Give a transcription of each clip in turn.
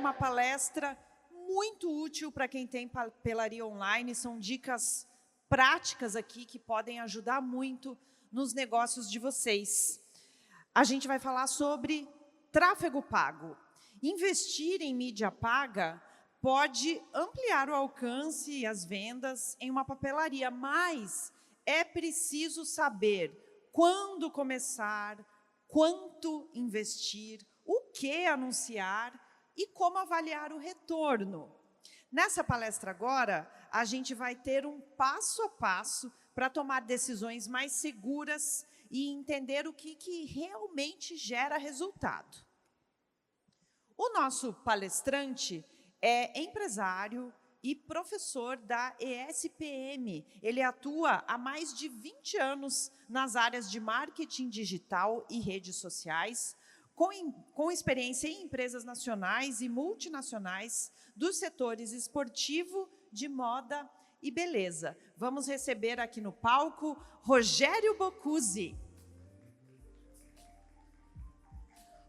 uma palestra muito útil para quem tem papelaria online. São dicas práticas aqui que podem ajudar muito nos negócios de vocês. A gente vai falar sobre tráfego pago. Investir em mídia paga pode ampliar o alcance e as vendas em uma papelaria, mas é preciso saber quando começar, quanto investir, o que anunciar e como avaliar o retorno. Nessa palestra agora, a gente vai ter um passo a passo para tomar decisões mais seguras e entender o que realmente gera resultado. O nosso palestrante é empresário e professor da ESPM. Ele atua há mais de 20 anos nas áreas de marketing digital e redes sociais, com experiência em empresas nacionais e multinacionais dos setores esportivo, de moda e beleza. Vamos receber aqui no palco Rogério Boccuzzi.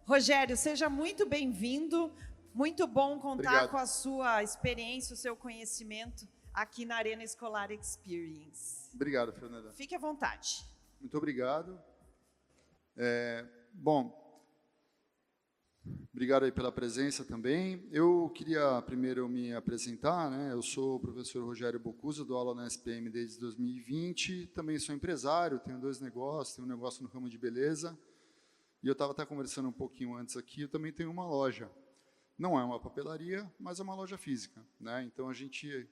Rogério, seja muito bem-vindo. Muito bom contar com a sua experiência, o seu conhecimento aqui na Arena Escolar Experience. Obrigado, Fernanda. Fique à vontade. Muito obrigado. Bom, obrigado aí pela presença também. Eu queria primeiro me apresentar, né? Eu sou o professor Rogério Boccuzzi, dou aula na SPM desde 2020, também sou empresário, tenho 2 negócios, tenho um negócio no ramo de beleza, e eu estava até conversando um pouquinho antes aqui, eu também tenho uma loja. Não é uma papelaria, mas é uma loja física, né? Então, a gente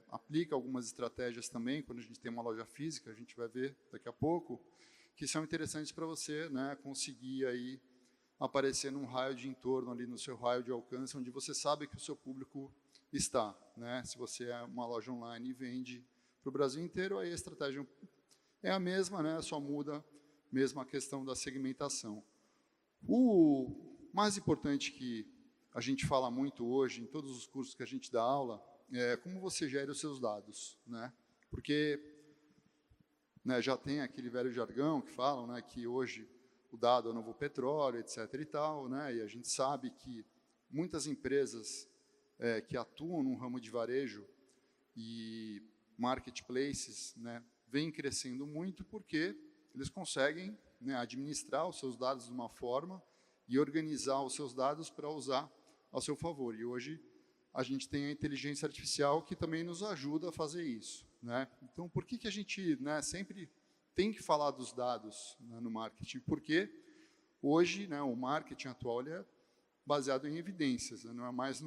aplica algumas estratégias também, quando a gente tem uma loja física, a gente vai ver daqui a pouco, que são interessantes para você, né, conseguir aí aparecer num raio de entorno, ali no seu raio de alcance, onde você sabe que o seu público está, né? Se você é uma loja online e vende para o Brasil inteiro, aí a estratégia é a mesma, né? Só muda mesmo a questão da segmentação. O mais importante que a gente fala muito hoje, em todos os cursos que a gente dá aula, é como você gera os seus dados, né? Porque, né, já tem aquele velho jargão que falam, né, que hoje o dado é o novo petróleo, etc. e tal, né? E a gente sabe que muitas empresas que atuam no ramo de varejo e marketplaces, né, vêm crescendo muito porque eles conseguem, né, administrar os seus dados de uma forma e organizar os seus dados para usar ao seu favor. E hoje a gente tem a inteligência artificial que também nos ajuda a fazer isso, né? Então, por que a gente, né, sempre tem que falar dos dados, né, no marketing? Porque hoje, né, o marketing atual ele é baseado em evidências, né? Não é mais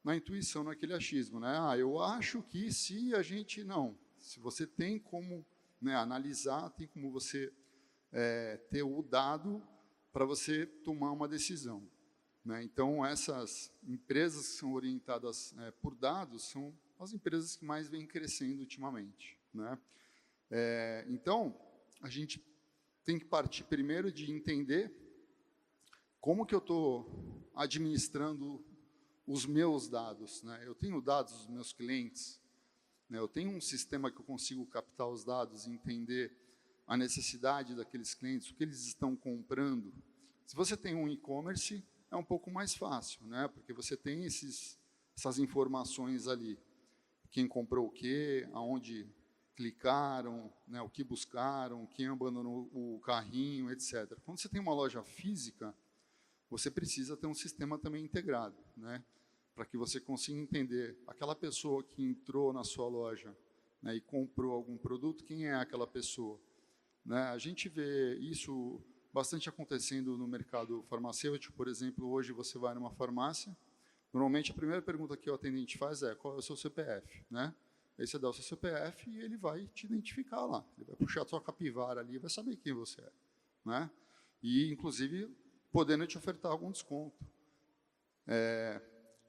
na intuição, naquele achismo, né? Eu acho que se a gente... Não. Se você tem como, né, analisar, tem como você ter o dado para você tomar uma decisão, né? Então, essas empresas que são orientadas por dados são as empresas que mais vêm crescendo ultimamente, né? Então, a gente tem que partir primeiro de entender como que eu estou administrando os meus dados, né? Eu tenho dados dos meus clientes, né? Eu tenho um sistema que eu consigo captar os dados e entender a necessidade daqueles clientes, o que eles estão comprando. Se você tem um e-commerce, é um pouco mais fácil, né? Porque você tem essas informações ali. Quem comprou o quê, aonde clicaram, né, o que buscaram, quem abandonou o carrinho, etc. Quando você tem uma loja física, você precisa ter um sistema também integrado, né? Para que você consiga entender aquela pessoa que entrou na sua loja, né, e comprou algum produto, quem é aquela pessoa, né? A gente vê isso bastante acontecendo no mercado farmacêutico. Por exemplo, hoje você vai numa farmácia, normalmente a primeira pergunta que o atendente faz é: qual é o seu CPF, né? Aí você dá o seu CPF e ele vai te identificar lá, ele vai puxar a sua capivara ali e vai saber quem você é, né? E, inclusive, podendo te ofertar algum desconto.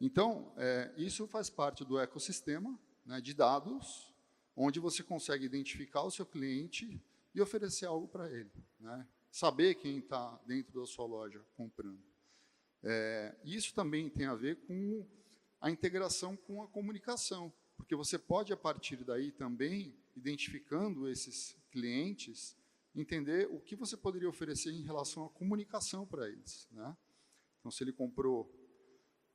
Então, isso faz parte do ecossistema, né, de dados, onde você consegue identificar o seu cliente e oferecer algo para ele, né? Saber quem está dentro da sua loja comprando. Isso também tem a ver com a integração com a comunicação, porque você pode, a partir daí também, identificando esses clientes, entender o que você poderia oferecer em relação à comunicação para eles, né? Então, se ele comprou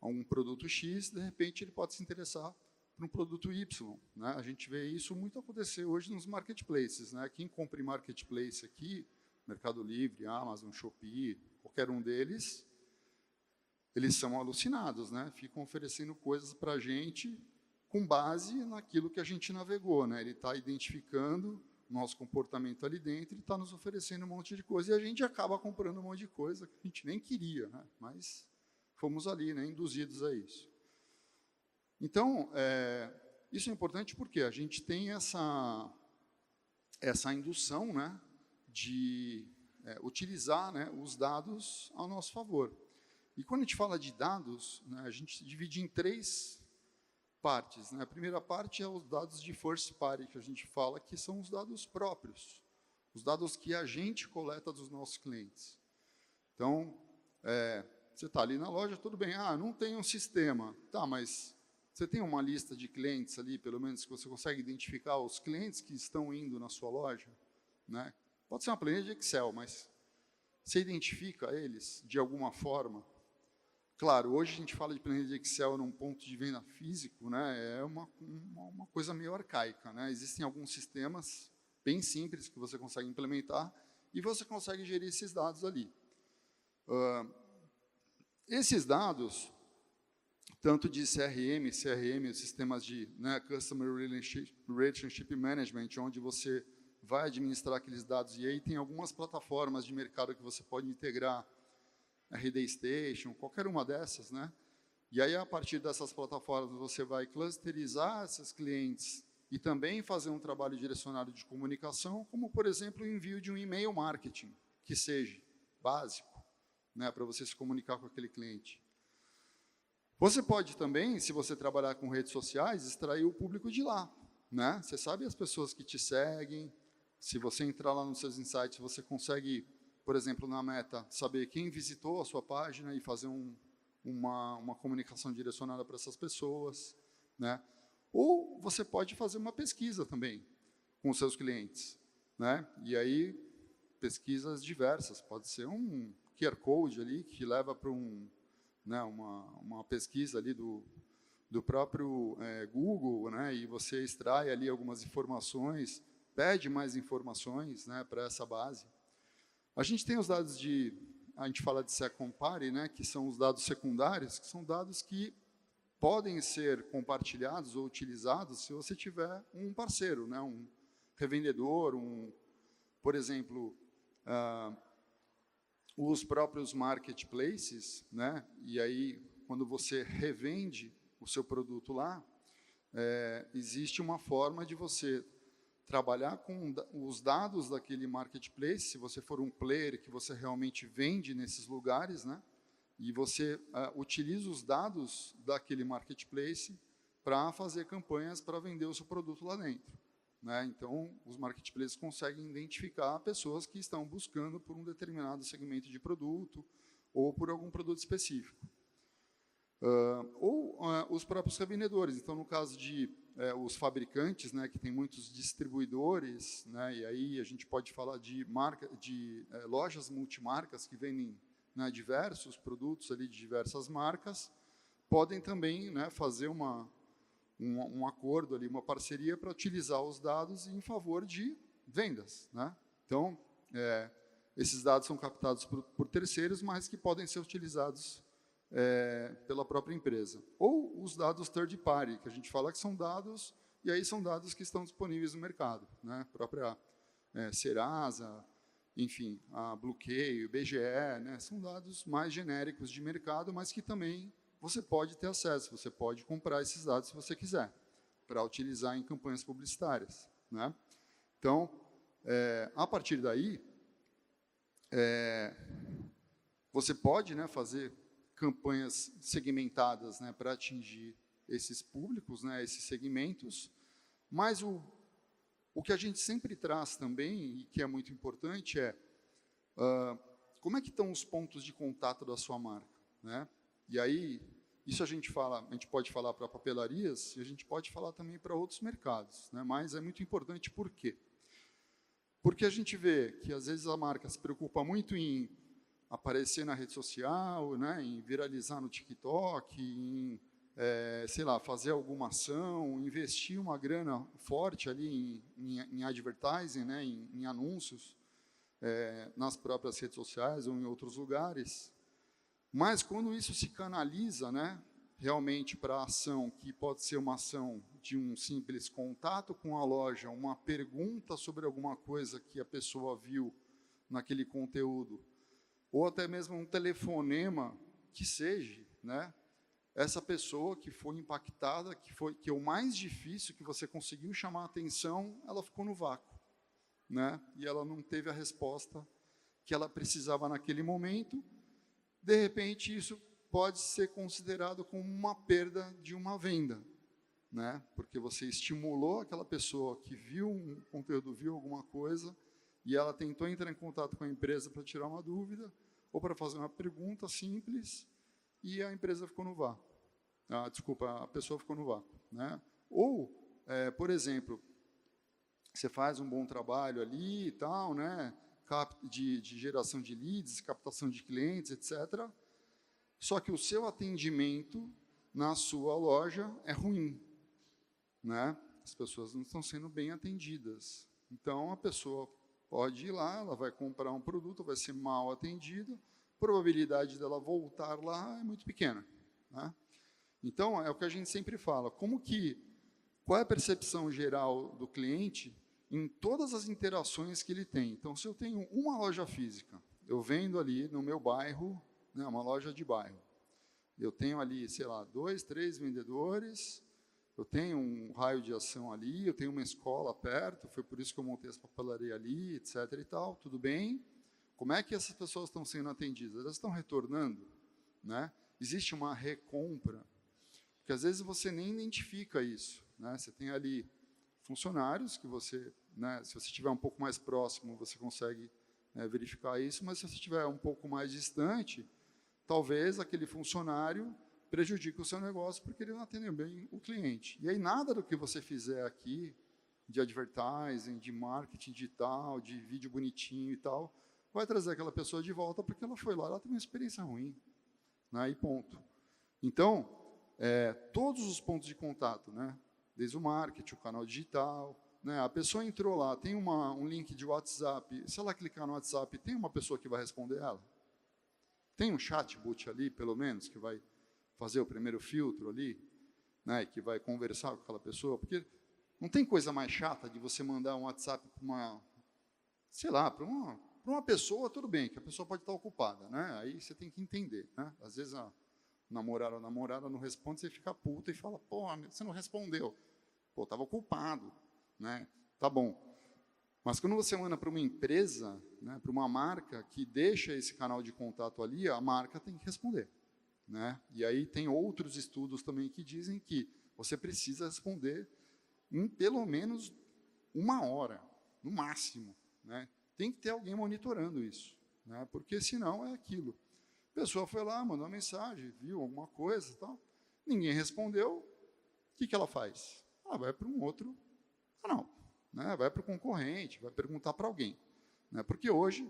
um produto X, de repente ele pode se interessar por um produto Y, né? A gente vê isso muito acontecer hoje nos marketplaces, né? Quem compra em marketplace aqui, Mercado Livre, Amazon, Shopee, qualquer um deles, eles são alucinados, né? Ficam oferecendo coisas para a gente com base naquilo que a gente navegou, né? Ele está identificando o nosso comportamento ali dentro e está nos oferecendo um monte de coisa, e a gente acaba comprando um monte de coisa que a gente nem queria, né? Mas fomos ali, né, induzidos a isso. Então, isso é importante porque a gente tem essa indução, né, de utilizar, né, os dados ao nosso favor. E quando a gente fala de dados, né, a gente divide em 3 partes, né? A primeira parte é os dados de first party, que a gente fala que são os dados próprios, os dados que a gente coleta dos nossos clientes. Então, você está ali na loja, tudo bem, não tem um sistema, tá, mas você tem uma lista de clientes ali, pelo menos que você consegue identificar os clientes que estão indo na sua loja, né? Pode ser uma planilha de Excel, mas você identifica eles de alguma forma? Claro, hoje a gente fala de planilha de Excel num ponto de venda físico, né? É uma coisa meio arcaica, né? Existem alguns sistemas bem simples que você consegue implementar e você consegue gerir esses dados ali. Esses dados, tanto de CRM, os sistemas de, né, Customer Relationship Management, onde você vai administrar aqueles dados, e aí tem algumas plataformas de mercado que você pode integrar, a RD Station, qualquer uma dessas, né? E aí, a partir dessas plataformas, você vai clusterizar esses clientes e também fazer um trabalho direcionado de comunicação, como, por exemplo, o envio de um e-mail marketing, que seja básico, né, para você se comunicar com aquele cliente. Você pode também, se você trabalhar com redes sociais, extrair o público de lá, né? Você sabe as pessoas que te seguem, se você entrar lá nos seus insights, você consegue, por exemplo, na Meta, saber quem visitou a sua página e fazer uma comunicação direcionada para essas pessoas, né? Ou você pode fazer uma pesquisa também com os seus clientes, né? E aí, pesquisas diversas, pode ser um QR Code ali que leva para uma pesquisa ali do próprio Google, né? E você extrai ali algumas informações, pede mais informações, né, para essa base. A gente tem os dados a gente fala de second party, né, que são os dados secundários, que são dados que podem ser compartilhados ou utilizados se você tiver um parceiro, né, um revendedor, por exemplo, os próprios marketplaces, né, e aí, quando você revende o seu produto lá, existe uma forma de você trabalhar com os dados daquele marketplace, se você for um player que você realmente vende nesses lugares, né? E você utiliza os dados daquele marketplace para fazer campanhas para vender o seu produto lá dentro, né? Então, os marketplaces conseguem identificar pessoas que estão buscando por um determinado segmento de produto ou por algum produto específico. Ou os próprios revendedores. Então, no caso de os fabricantes, né, que tem muitos distribuidores, né, e aí a gente pode falar de lojas multimarcas que vendem, né, diversos produtos ali de diversas marcas, podem também, né, fazer um acordo ali, uma parceria para utilizar os dados em favor de vendas, né? Então, esses dados são captados por terceiros, mas que podem ser utilizados pela própria empresa. Ou os dados third party, que a gente fala que são dados, e aí são dados que estão disponíveis no mercado, né? A própria Serasa, enfim, a Bluecay, o BGE, né? São dados mais genéricos de mercado, mas que também você pode ter acesso, você pode comprar esses dados se você quiser, para utilizar em campanhas publicitárias, né? Então, a partir daí, você pode, né, fazer campanhas segmentadas, né, para atingir esses públicos, né, esses segmentos, mas o que a gente sempre traz também, e que é muito importante, como é que estão os pontos de contato da sua marca, né? E aí, isso a gente pode falar para papelarias, e a gente pode falar também para outros mercados, né? Mas é muito importante por quê? Porque a gente vê que, às vezes, a marca se preocupa muito em aparecer na rede social, né, em viralizar no TikTok, em, sei lá, fazer alguma ação, investir uma grana forte ali em advertising, né, em anúncios, nas próprias redes sociais ou em outros lugares. Mas quando isso se canaliza, né, realmente para a ação, que pode ser uma ação de um simples contato com a loja, uma pergunta sobre alguma coisa que a pessoa viu naquele conteúdo, ou até mesmo um telefonema, que seja, né, essa pessoa que foi impactada, que é o mais difícil, que você conseguiu chamar a atenção, ela ficou no vácuo, né, e ela não teve a resposta que ela precisava naquele momento. De repente, isso pode ser considerado como uma perda de uma venda, né? Porque você estimulou aquela pessoa que viu um conteúdo, viu alguma coisa, e ela tentou entrar em contato com a empresa para tirar uma dúvida, ou para fazer uma pergunta simples, e a empresa ficou no vácuo. A pessoa ficou no vácuo, né? Ou, por exemplo, você faz um bom trabalho ali e tal, né? De geração de leads, captação de clientes, etc., só que o seu atendimento na sua loja é ruim, né? As pessoas não estão sendo bem atendidas. Então, a pessoa pode ir lá, ela vai comprar um produto, vai ser mal atendida, a probabilidade dela voltar lá é muito pequena, né? Então, é o que a gente sempre fala, qual é a percepção geral do cliente em todas as interações que ele tem? Então, se eu tenho uma loja física, eu vendo ali no meu bairro, né, uma loja de bairro. Eu tenho ali, sei lá, 2, 3 vendedores, eu tenho um raio de ação ali, eu tenho uma escola perto, foi por isso que eu montei essa papelaria ali, etc. e tal, tudo bem. Como é que essas pessoas estão sendo atendidas? Elas estão retornando, né? Existe uma recompra, porque às vezes você nem identifica isso, né? Você tem ali funcionários que você, né, se você estiver um pouco mais próximo, você consegue, né, verificar isso, mas se você estiver um pouco mais distante, talvez aquele funcionário prejudique o seu negócio porque ele não atendeu bem o cliente. E aí nada do que você fizer aqui, de advertising, de marketing digital, de vídeo bonitinho e tal, vai trazer aquela pessoa de volta porque ela foi lá, ela teve uma experiência ruim, né, e ponto. Então, todos os pontos de contato, né, desde o marketing, o canal digital, né, a pessoa entrou lá, tem um link de WhatsApp, se ela clicar no WhatsApp, tem uma pessoa que vai responder ela? Tem um chatbot ali, pelo menos, que vai fazer o primeiro filtro ali, né, que vai conversar com aquela pessoa? Porque não tem coisa mais chata de você mandar um WhatsApp para uma, sei lá, para uma pessoa, tudo bem, que a pessoa pode estar ocupada, né? Aí você tem que entender, né? Às vezes a namorada não responde, você fica puta e fala, pô, você não respondeu. Pô, estava ocupado, né? Tá bom. Mas quando você manda para uma empresa, né, para uma marca que deixa esse canal de contato ali, a marca tem que responder, né? E aí tem outros estudos também que dizem que você precisa responder em pelo menos 1 hora, no máximo, né? Tem que ter alguém monitorando isso, né? Porque senão é aquilo. A pessoa foi lá, mandou uma mensagem, viu alguma coisa, tal, ninguém respondeu, o que ela faz? Ela vai para um outro canal, né? Vai para o concorrente, vai perguntar para alguém, né? Porque hoje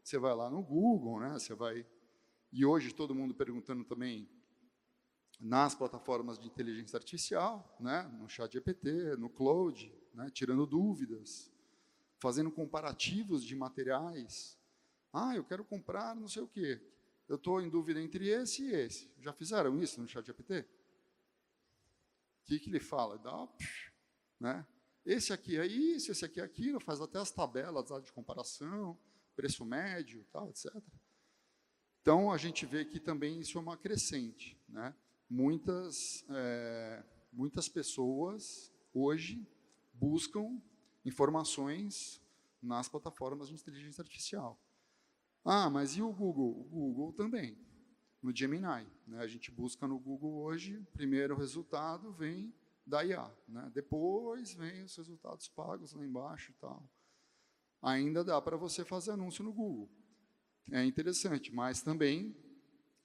você vai lá no Google, né? E hoje todo mundo perguntando também nas plataformas de inteligência artificial, né? No ChatGPT, no Claude, né? Tirando dúvidas, fazendo comparativos de materiais. Eu quero comprar não sei o quê. Eu estou em dúvida entre esse e esse. Já fizeram isso no ChatGPT? O que ele fala? Né? Esse aqui é isso, esse aqui é aquilo, faz até as tabelas lá de comparação, preço médio, tal, etc. Então, a gente vê que também isso é uma crescente, né? Muitas pessoas hoje buscam informações nas plataformas de inteligência artificial. Mas e o Google? O Google também, no Gemini, né? A gente busca no Google hoje, primeiro resultado vem da IA, né? Depois vem os resultados pagos lá embaixo e tal. Ainda dá para você fazer anúncio no Google. É interessante, mas também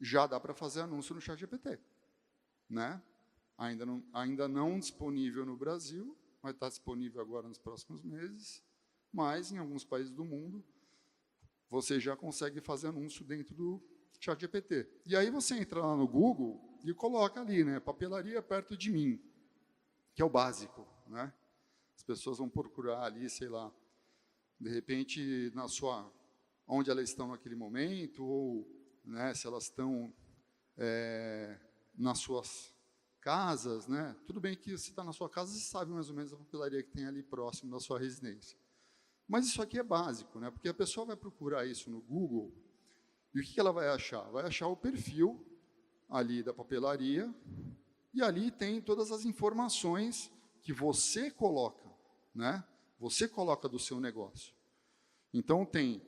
já dá para fazer anúncio no ChatGPT, né? Ainda não disponível no Brasil, vai estar disponível agora nos próximos meses, mas em alguns países do mundo você já consegue fazer anúncio dentro do ChatGPT. E aí você entra lá no Google e coloca ali, né, papelaria perto de mim, que é o básico, né? As pessoas vão procurar ali, sei lá, de repente, onde elas estão naquele momento, ou, né, se elas estão nas suas casas, né? Tudo bem que se está na sua casa, você sabe mais ou menos a papelaria que tem ali próximo da sua residência. Mas isso aqui é básico, né? Porque a pessoa vai procurar isso no Google e o que ela vai achar? Vai achar o perfil ali da papelaria e ali tem todas as informações que você coloca, né? Você coloca do seu negócio. Então, tem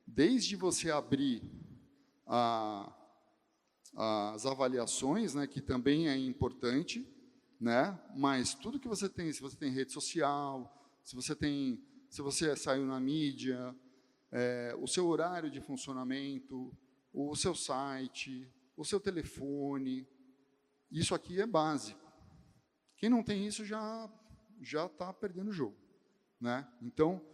desde você abrir as avaliações, né, que também é importante, né? Mas tudo que você tem, se você tem rede social, se você saiu na mídia, o seu horário de funcionamento, o seu site, o seu telefone, isso aqui é básico. Quem não tem isso já está perdendo o jogo, né? Então,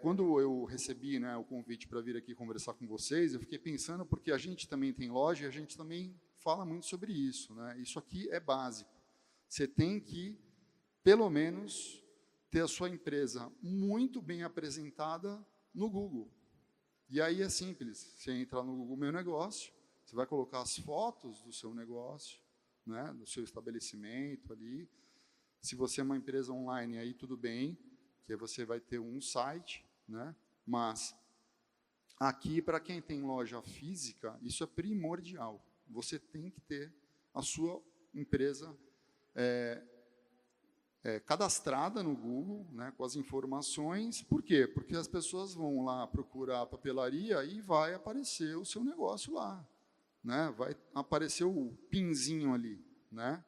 quando eu recebi, né, o convite para vir aqui conversar com vocês, eu fiquei pensando, porque a gente também tem loja e a gente também fala muito sobre isso, né? Isso aqui é básico. Você tem que, pelo menos, ter a sua empresa muito bem apresentada no Google. E aí é simples, você entra no Google Meu Negócio, você vai colocar as fotos do seu negócio, né, do seu estabelecimento ali. Se você é uma empresa online, aí tudo bem, que aí você vai ter um site, né? Mas aqui, para quem tem loja física, isso é primordial. Você tem que ter a sua empresa cadastrada no Google, né, com as informações. Por quê? Porque as pessoas vão lá procurar a papelaria e vai aparecer o seu negócio lá, né? Vai aparecer o pinzinho ali, né?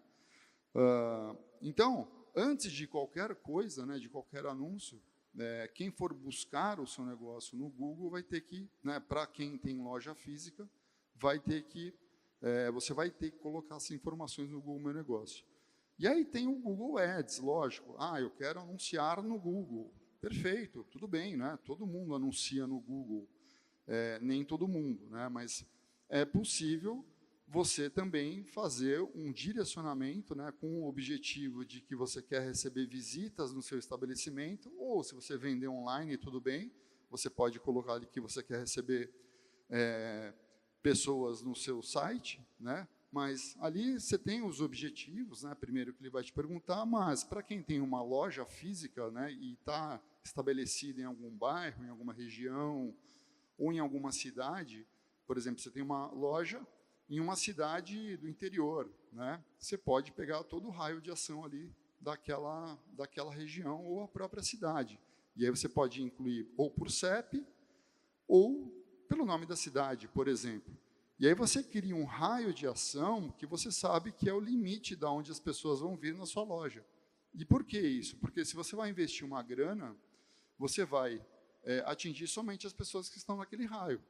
Então, antes de qualquer coisa, né, de qualquer anúncio, quem for buscar o seu negócio no Google vai ter que, né, para quem tem loja física, você vai ter que colocar essas informações no Google Meu Negócio. E aí tem o Google Ads, lógico. Eu quero anunciar no Google. Perfeito, tudo bem, né? Todo mundo anuncia no Google. Nem todo mundo, né? Mas é possível você também fazer um direcionamento, né, com o objetivo de que você quer receber visitas no seu estabelecimento, ou se você vender online, tudo bem, você pode colocar ali que você quer receber pessoas no seu site, né? Mas ali você tem os objetivos, né? Primeiro que ele vai te perguntar, mas para quem tem uma loja física, né, e está estabelecida em algum bairro, em alguma região, ou em alguma cidade, por exemplo, você tem uma loja em uma cidade do interior, né? Você pode pegar todo o raio de ação ali daquela região ou a própria cidade. E aí você pode incluir ou por CEP ou pelo nome da cidade, por exemplo. E aí você cria um raio de ação que você sabe que é o limite de onde as pessoas vão vir na sua loja. E por que isso? Porque se você vai investir uma grana, você vai atingir somente as pessoas que estão naquele raio.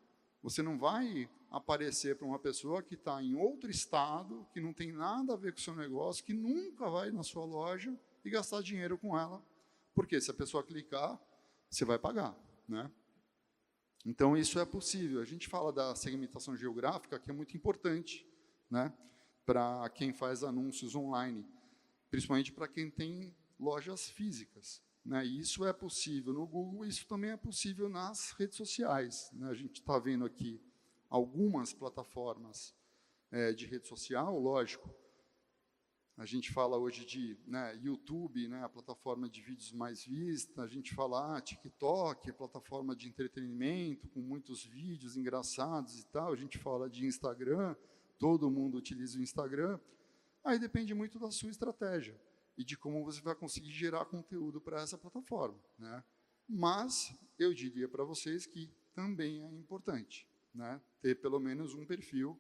Você não vai aparecer para uma pessoa que está em outro estado, que não tem nada a ver com o seu negócio, que nunca vai na sua loja e gastar dinheiro com ela. Porque se a pessoa clicar, você vai pagar, né? Então, isso é possível. A gente fala da segmentação geográfica, que é muito importante, né, para quem faz anúncios online, principalmente para quem tem lojas físicas, né? E isso é possível no Google, isso também é possível nas redes sociais, né? A gente está vendo aqui algumas plataformas de rede social, lógico. A gente fala hoje de, né, YouTube, né, a plataforma de vídeos mais vista. A gente fala TikTok, a plataforma de entretenimento, com muitos vídeos engraçados e tal. A gente fala de Instagram, todo mundo utiliza o Instagram. Aí depende muito da sua estratégia e de como você vai conseguir gerar conteúdo para essa plataforma, né? Mas eu diria para vocês que também é importante, né, ter pelo menos um perfil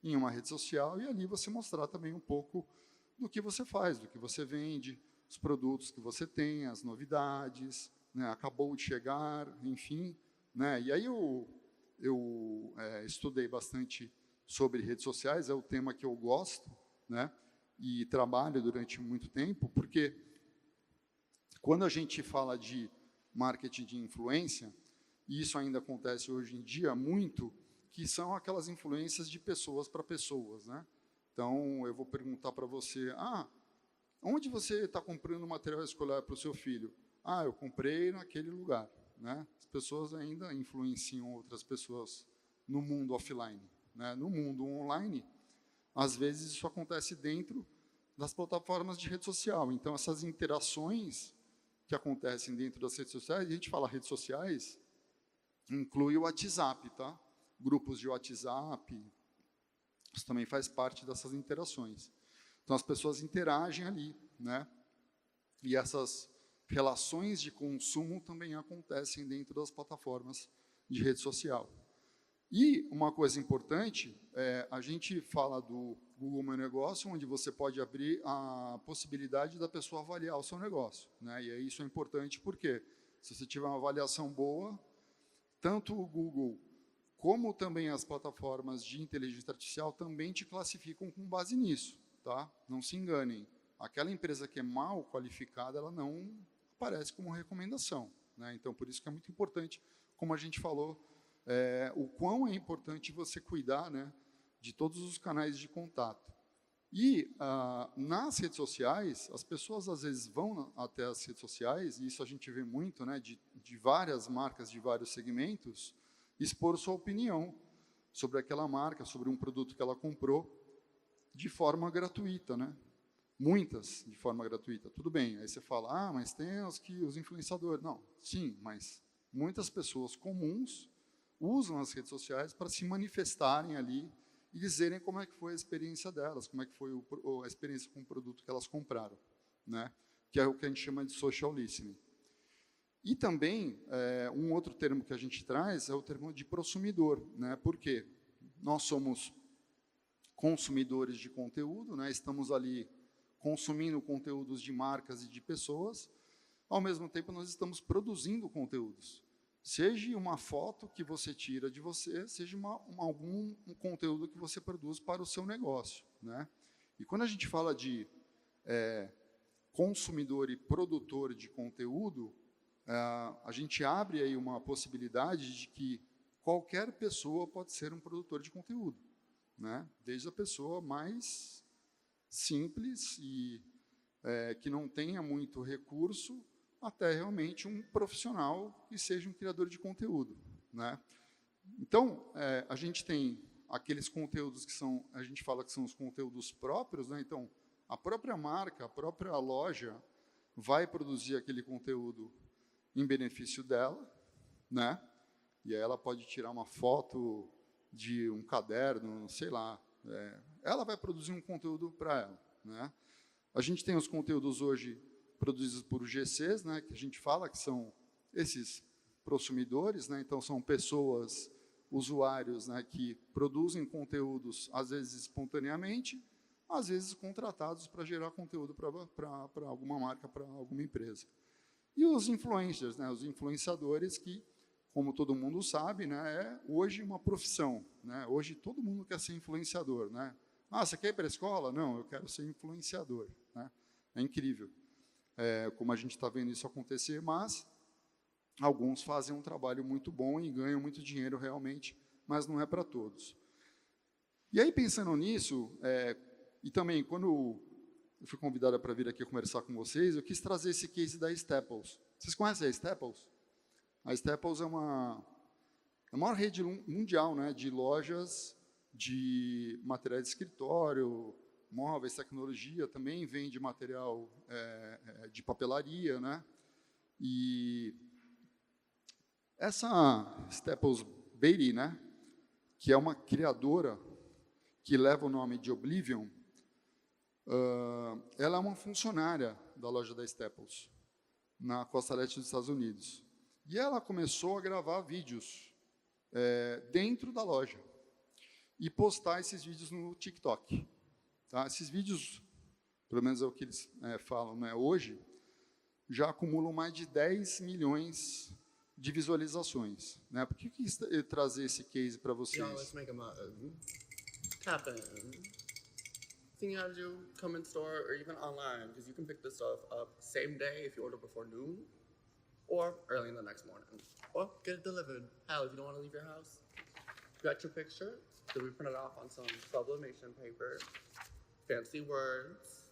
em uma rede social e ali você mostrar também um pouco do que você faz, do que você vende, os produtos que você tem, as novidades, né, acabou de chegar, enfim, né? E aí eu estudei bastante sobre redes sociais, é o tema que eu gosto, né, e trabalho durante muito tempo, porque quando a gente fala de marketing de influência, e isso ainda acontece hoje em dia muito, que são aquelas influências de pessoas para pessoas, né? Então, eu vou perguntar para você, onde você está comprando material escolar para o seu filho? Eu comprei naquele lugar, né? As pessoas ainda influenciam outras pessoas no mundo offline, né? No mundo online, às vezes isso acontece dentro das plataformas de rede social. Então, essas interações que acontecem dentro das redes sociais, e a gente fala redes sociais, inclui o WhatsApp, tá? Grupos de WhatsApp, isso também faz parte dessas interações. Então, as pessoas interagem ali, né? E essas relações de consumo também acontecem dentro das plataformas de rede social. E uma coisa importante, a gente fala do Google Meu Negócio, onde você pode abrir a possibilidade da pessoa avaliar o seu negócio, né? E aí isso é importante porque, se você tiver uma avaliação boa, tanto o Google como também as plataformas de inteligência artificial também te classificam com base nisso, tá? Não se enganem. Aquela empresa que é mal qualificada, ela não aparece como recomendação, né? Então, por isso que é muito importante, como a gente falou, o quão é importante você cuidar, né, de todos os canais de contato. E, nas redes sociais, as pessoas às vezes vão até as redes sociais, e isso a gente vê muito, né, de várias marcas, de vários segmentos, expor sua opinião sobre aquela marca, sobre um produto que ela comprou, de forma gratuita, né? Muitas de forma gratuita. Tudo bem, aí você fala, mas tem os influenciadores. Não, sim, mas muitas pessoas comuns usam as redes sociais para se manifestarem ali e dizerem como é que foi a experiência delas, como é que foi a experiência com o produto que elas compraram, né? Que é o que a gente chama de social listening. E também, um outro termo que a gente traz é o termo de prosumidor, né? Porque nós somos consumidores de conteúdo, né? Estamos ali consumindo conteúdos de marcas e de pessoas, ao mesmo tempo nós estamos produzindo conteúdos. Seja uma foto que você tira de você, seja algum conteúdo que você produz para o seu negócio, né? E quando a gente fala de consumidor e produtor de conteúdo, a gente abre aí uma possibilidade de que qualquer pessoa pode ser um produtor de conteúdo, né? Desde a pessoa mais simples e que não tenha muito recurso, até realmente um profissional que seja um criador de conteúdo, né? Então, a gente tem aqueles conteúdos que a gente fala que são os conteúdos próprios, né? Então, a própria marca, a própria loja vai produzir aquele conteúdo em benefício dela, né? E aí ela pode tirar uma foto de um caderno, sei lá. Ela vai produzir um conteúdo para ela, né? A gente tem os conteúdos hoje produzidos por GCs, né? Que a gente fala que são esses prosumidores, né? Então são pessoas, usuários, né? Que produzem conteúdos às vezes espontaneamente, às vezes contratados para gerar conteúdo para alguma marca, para alguma empresa. E os influencers, né, os influenciadores que, como todo mundo sabe, né, é hoje uma profissão, né? Hoje todo mundo quer ser influenciador, né? Você quer ir para a escola? Não, eu quero ser influenciador, né? É incrível como a gente está vendo isso acontecer, mas alguns fazem um trabalho muito bom e ganham muito dinheiro realmente, mas não é para todos. E aí, pensando nisso, e também quando eu fui convidada para vir aqui conversar com vocês, eu quis trazer esse case da Staples. Vocês conhecem a Staples? A Staples é a maior rede mundial, né, de lojas de materiais de escritório, móveis, tecnologia, também vende material de papelaria, né? E essa Staples Beatty, né, que é uma criadora que leva o nome de Oblivion, ela é uma funcionária da loja da Staples, na costa leste dos Estados Unidos. E ela começou a gravar vídeos dentro da loja e postar esses vídeos no TikTok. Tá? Esses vídeos, pelo menos é o que eles falam, né, hoje, já acumulam mais de 10 milhões de visualizações. Né? Por que trazer esse case para vocês? Let's make tap in. Thing you have to do, come in store or even online, because you can pick this stuff up same day if you order before noon. or early in the next morning, or get it delivered. Hell, if you don't want to leave your house, got your picture, then we print it off on some sublimation paper, fancy words.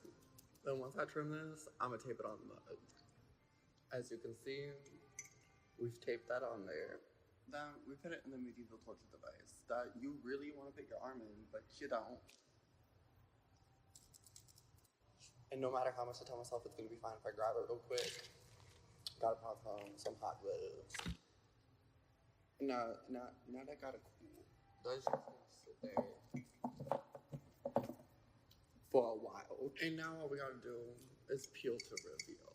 Then once I trim this, I'm gonna tape it on the mug. As you can see, we've taped that on there. Then we put it in the medieval torture device that you really want to put your arm in, but you don't. And no matter how much I tell myself it's gonna be fine if I grab it real quick, gotta pop on some hot gloves. Now that got it cool. That's just gonna sit there for a while. And now all we gotta do is peel to reveal.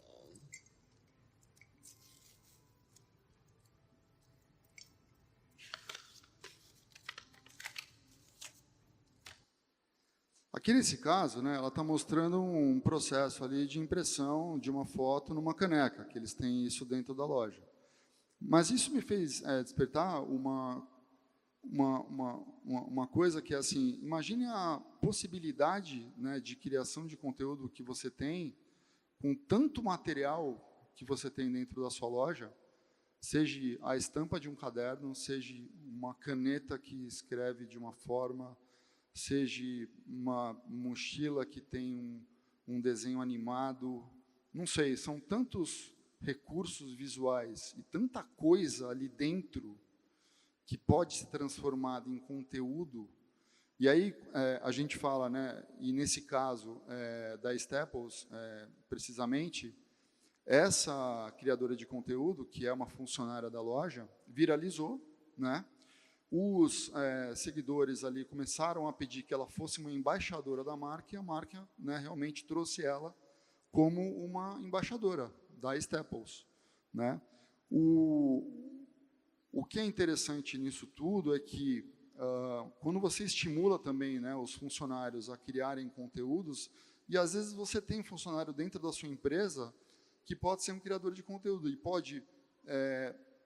Aqui nesse caso, né, ela está mostrando um processo ali de impressão de uma foto numa caneca, que eles têm isso dentro da loja. Mas isso me fez despertar uma coisa que é assim, imagine a possibilidade, né, de criação de conteúdo que você tem com tanto material que você tem dentro da sua loja, seja a estampa de um caderno, seja uma caneta que escreve de uma forma, seja uma mochila que tem um desenho animado, não sei, são tantos recursos visuais e tanta coisa ali dentro que pode ser transformada em conteúdo. E aí a gente fala, né, e nesse caso da Staples, precisamente, essa criadora de conteúdo, que é uma funcionária da loja, viralizou, né? Os seguidores ali começaram a pedir que ela fosse uma embaixadora da marca, e a marca, né, realmente trouxe ela como uma embaixadora da Staples, né? O que é interessante nisso tudo é que, quando você estimula também, né, os funcionários a criarem conteúdos, e às vezes você tem um funcionário dentro da sua empresa que pode ser um criador de conteúdo e pode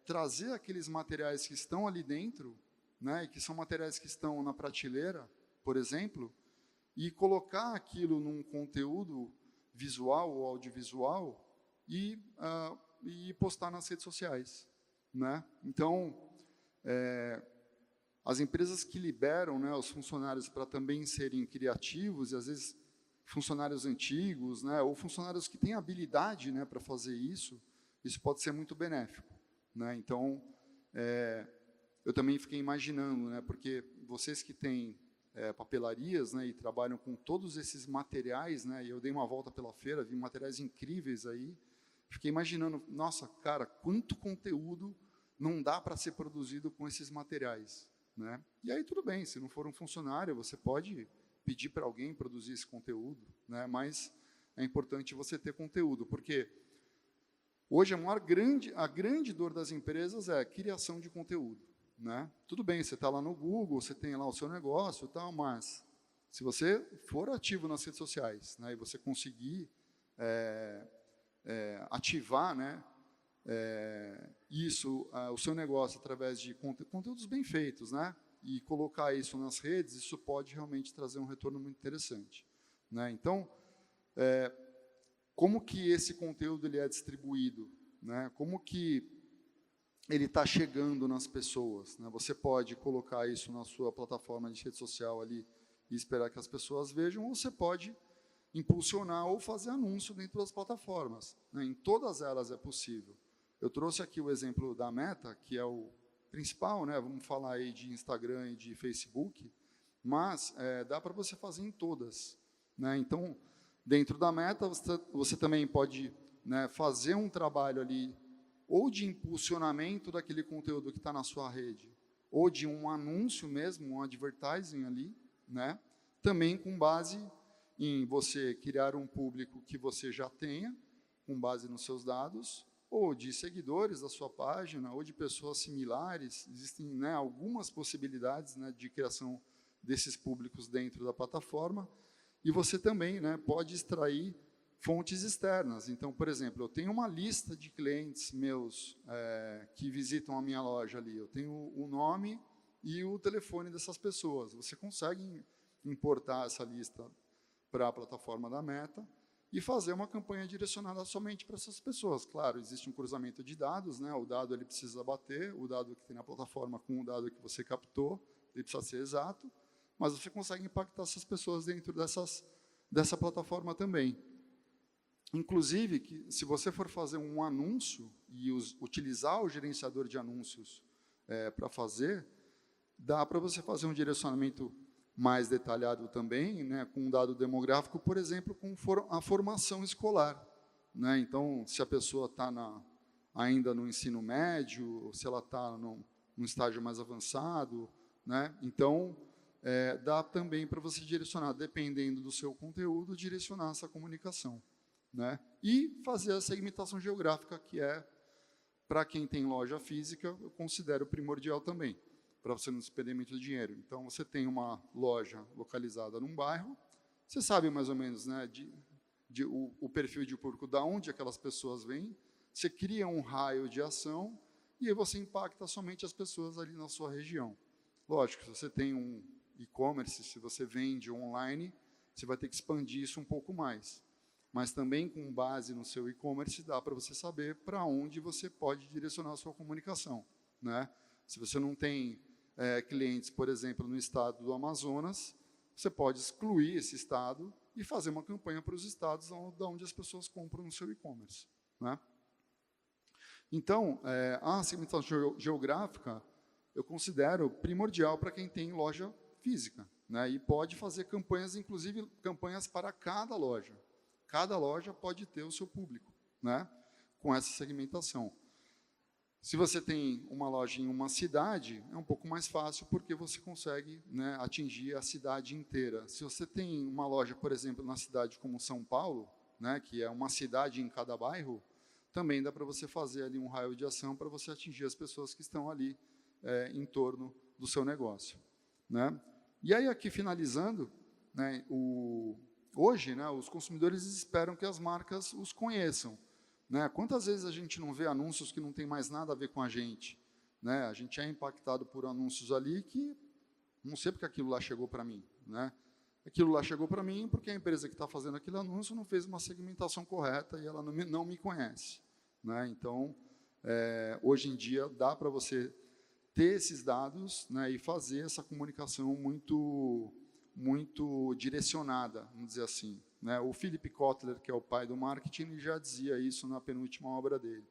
trazer aqueles materiais que estão ali dentro, né, que são materiais que estão na prateleira, por exemplo, e colocar aquilo num conteúdo visual ou audiovisual e postar nas redes sociais, né? Então, as empresas que liberam, né, os funcionários para também serem criativos, e às vezes funcionários antigos, né, ou funcionários que têm habilidade, né, para fazer isso pode ser muito benéfico, né? Então, eu também fiquei imaginando, né, porque vocês que têm papelarias, né, e trabalham com todos esses materiais, né, e eu dei uma volta pela feira, vi materiais incríveis aí, fiquei imaginando, nossa, cara, quanto conteúdo não dá para ser produzido com esses materiais, né? E aí tudo bem, se não for um funcionário, você pode pedir para alguém produzir esse conteúdo, né? Mas é importante você ter conteúdo, porque hoje a grande dor das empresas é a criação de conteúdo, né? Tudo bem, você está lá no Google, você tem lá o seu negócio e tal, mas se você for ativo nas redes sociais, né, e você conseguir ativar, né, o seu negócio através de conteúdos bem feitos, né, e colocar isso nas redes, isso pode realmente trazer um retorno muito interessante, né? Então, como que esse conteúdo ele é distribuído, né? Como que ele está chegando nas pessoas, né? Você pode colocar isso na sua plataforma de rede social ali e esperar que as pessoas vejam, ou você pode impulsionar ou fazer anúncio dentro das plataformas, né? Em todas elas é possível. Eu trouxe aqui o exemplo da Meta, que é o principal, né? Vamos falar aí de Instagram e de Facebook, mas dá para você fazer em todas, né? Então, dentro da Meta, você também pode, né, fazer um trabalho ali ou de impulsionamento daquele conteúdo que está na sua rede, ou de um anúncio mesmo, um advertising ali, né? Também com base em você criar um público que você já tenha, com base nos seus dados, ou de seguidores da sua página, ou de pessoas similares. Existem, né, algumas possibilidades, né, de criação desses públicos dentro da plataforma, e você também, né, pode extrair fontes externas. Então, por exemplo, eu tenho uma lista de clientes meus que visitam a minha loja ali. Eu tenho o nome e o telefone dessas pessoas. Você consegue importar essa lista para a plataforma da Meta e fazer uma campanha direcionada somente para essas pessoas. Claro, existe um cruzamento de dados, né? O dado ele precisa bater, o dado que tem na plataforma com o dado que você captou, ele precisa ser exato, mas você consegue impactar essas pessoas dentro dessa plataforma também. Inclusive, que se você for fazer um anúncio e utilizar o gerenciador de anúncios para fazer, dá para você fazer um direcionamento mais detalhado também, né, com um dado demográfico, por exemplo, com a formação escolar. Né? Então, se a pessoa está ainda no ensino médio, ou se ela está num estágio mais avançado, né? Então, dá também para você direcionar, dependendo do seu conteúdo, direcionar essa comunicação. Né? E fazer a segmentação geográfica, que para quem tem loja física, eu considero primordial também, para você não se perder muito dinheiro. Então, você tem uma loja localizada num bairro, você sabe mais ou menos, né, o perfil de público, de onde aquelas pessoas vêm, você cria um raio de ação e aí você impacta somente as pessoas ali na sua região. Lógico, se você tem um e-commerce, se você vende online, você vai ter que expandir isso um pouco mais. Mas também, com base no seu e-commerce, dá para você saber para onde você pode direcionar a sua comunicação. Né? Se você não tem clientes, por exemplo, no estado do Amazonas, você pode excluir esse estado e fazer uma campanha para os estados onde as pessoas compram no seu e-commerce. Né? Então, a segmentação geográfica eu considero primordial para quem tem loja física. Né? E pode fazer campanhas, inclusive campanhas para cada loja. Cada loja pode ter o seu público, né, com essa segmentação. Se você tem uma loja em uma cidade, é um pouco mais fácil, porque você consegue, né, atingir a cidade inteira. Se você tem uma loja, por exemplo, na cidade como São Paulo, né, que é uma cidade em cada bairro, também dá para você fazer ali um raio de ação para você atingir as pessoas que estão ali em torno do seu negócio. Né? E aí, aqui finalizando, né, hoje, né, os consumidores esperam que as marcas os conheçam. Né? Quantas vezes a gente não vê anúncios que não tem mais nada a ver com a gente? Né? A gente é impactado por anúncios ali que não sei porque aquilo lá chegou para mim. Né? Aquilo lá chegou para mim porque a empresa que está fazendo aquele anúncio não fez uma segmentação correta e ela não me conhece. Né? Então, hoje em dia, dá para você ter esses dados, né, e fazer essa comunicação muito direcionada, vamos dizer assim. Né? O Philip Kotler, que é o pai do marketing, já dizia isso na penúltima obra dele,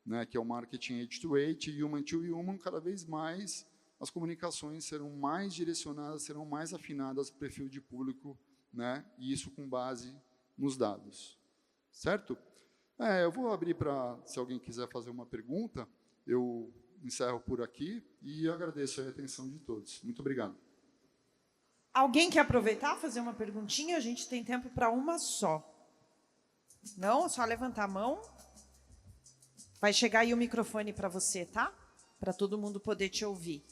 né, que é o marketing age to age, human to human. Cada vez mais as comunicações serão mais direcionadas, serão mais afinadas para o perfil de público, né, e isso com base nos dados. Certo? Eu vou abrir para, se alguém quiser fazer uma pergunta, eu encerro por aqui e agradeço a atenção de todos. Muito obrigado. Alguém quer aproveitar e fazer uma perguntinha? A gente tem tempo para uma só. Não? É só levantar a mão. Vai chegar aí o microfone para você, tá? Para todo mundo poder te ouvir.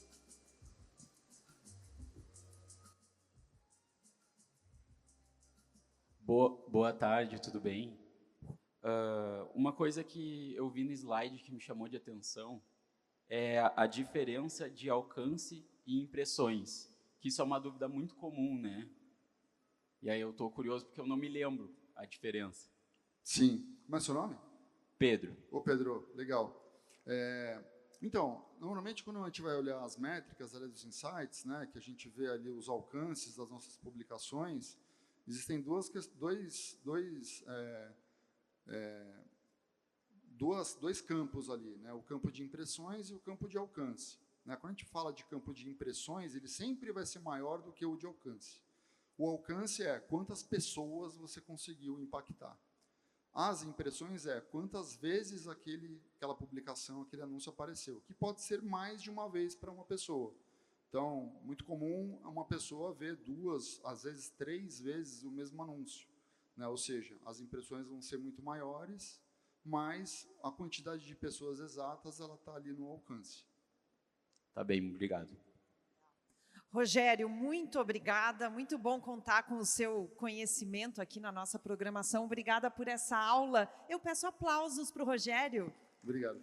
Boa tarde, tudo bem? Uma coisa que eu vi no slide que me chamou de atenção é a diferença de alcance e impressões. Que isso é uma dúvida muito comum, né? E aí eu estou curioso porque eu não me lembro a diferença. Sim. Como é seu nome? Pedro. Ô, Pedro, legal. Então, normalmente quando a gente vai olhar as métricas ali dos insights, né, que a gente vê ali os alcances das nossas publicações, existem dois campos ali, né, o campo de impressões e o campo de alcance. Quando a gente fala de campo de impressões, ele sempre vai ser maior do que o de alcance. O alcance é quantas pessoas você conseguiu impactar. As impressões é quantas vezes aquela publicação, aquele anúncio apareceu, que pode ser mais de uma vez para uma pessoa. Então, muito comum uma pessoa ver 2, às vezes 3 vezes o mesmo anúncio. Né? Ou seja, as impressões vão ser muito maiores, mas a quantidade de pessoas exatas ela está ali no alcance. Tá bem, obrigado. Rogério, muito obrigada. Muito bom contar com o seu conhecimento aqui na nossa programação. Obrigada por essa aula. Eu peço aplausos para o Rogério. Obrigado.